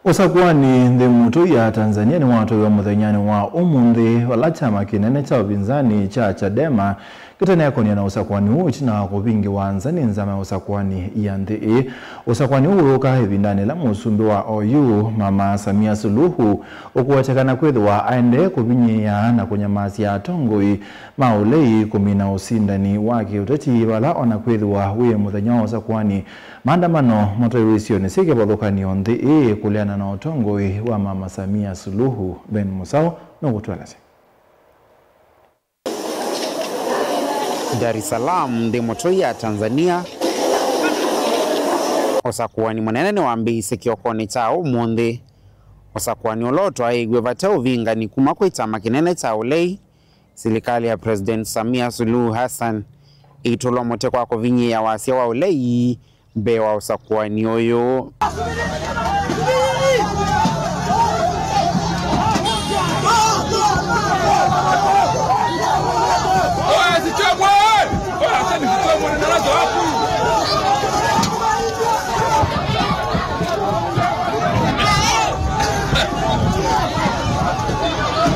Usakwani ndi mutu ya Tanzania ni watu wa muthenyani wa umundi wala chama kinene cha upinzani cha Chadema kitane yakonia na usakwani huu china kupingi wanza ni nzama usakwani ya ndi usakwani huu ukahibindani la musumbi wa OU Mama Samia Suluhu ukuwachakana kwethwa aende kubinyia na kunyamasi ya tongoi maulei kumina usindani wake utati wala ona kwethwa uye muthenya wa usakwani maandamano motoiwisio ni sike badhukani ndi kuliana na utongoi wa Mama Samia Suluhu. Ben Musao nukutwalase. Dar es Salaam ndi motoi ya Tanzania usakwani mwenene wa mbisi kiokoni cha umundi usakwani uloto aigwe vate uvinga ni kumakwe chama kinene cha ulei serikali ya President Samia Suluhu Hassan itulo mote kwa kuvinyi ya wasia wa ulei bewa usakwani oyo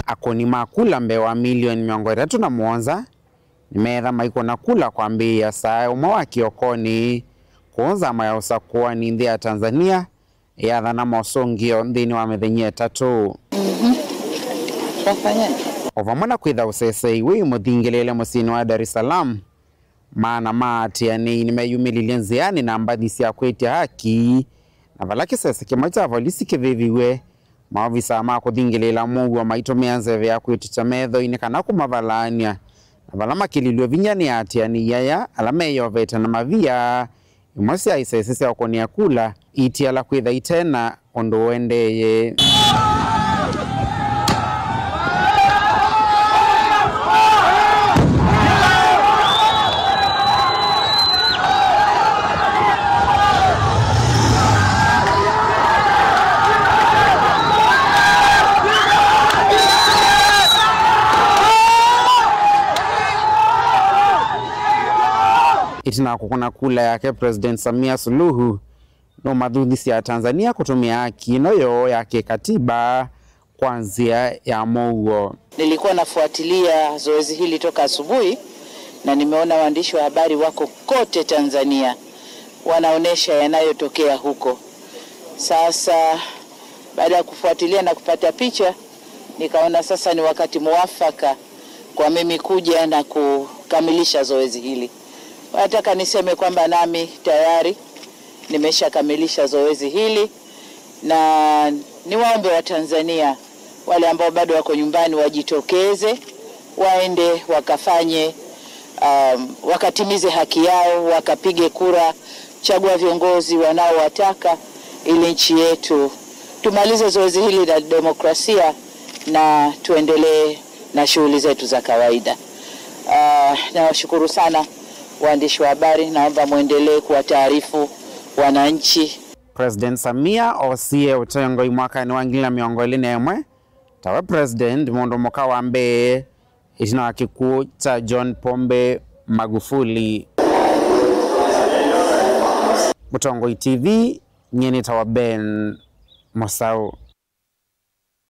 akoni makula mbewa milioni miongo itatu na muonza nimetha maiko na kula kwa mbii ya saa umwa wa kiokoni kuonza maya usakwani ndi ya Tanzania ya dhana mausongio ndini wa methenyia tatu. Ovamona kwitha usese iwe muthingelele musini wa Dar es Salaam maana maati ya nimeyumililie nziani na mbadisi ya kwetia haki na valaki sese kimoja volisi kiviviwe maovisa ama kuthingelela mungu wa maito meanzeve ya kwetu medho inekana kumavalania na valama kililwe vinyani ati ya ni yaya alameyo veta na mavia imosi ya isesese ya okoni ya kula iti ala kwitha itena ondo wendeye. Itina kukuna kula yake President Samia Suluhu no madhudhisi ya Tanzania kutumia haki inoyo yake katiba kwanzia ya mouo. Nilikuwa nafuatilia zoezi hili toka asubuhi na nimeona waandishi wa habari wako kote Tanzania wanaonesha yanayotokea huko. Sasa baada ya kufuatilia na kupata picha nikaona sasa ni wakati muafaka kwa mimi kuja na kukamilisha zoezi hili. Nataka niseme kwamba nami tayari nimeshakamilisha zoezi hili na niwaombe wa Tanzania wale ambao bado wako nyumbani wajitokeze waende wakafanye wakatimize haki yao, wakapige kura, chagua viongozi wanaowataka ili nchi yetu tumalize zoezi hili la demokrasia na tuendelee na shughuli zetu za kawaida. Nawashukuru sana waandishi wa habari, naomba muendelee kuwataarifu wananchi. President Samia osie utengo mwaka ni wangila miongo iline tawa President mondo moka wambe itina wakiku cha John Pombe Magufuli. Mutongo TV nyeni tawa Ben Musau.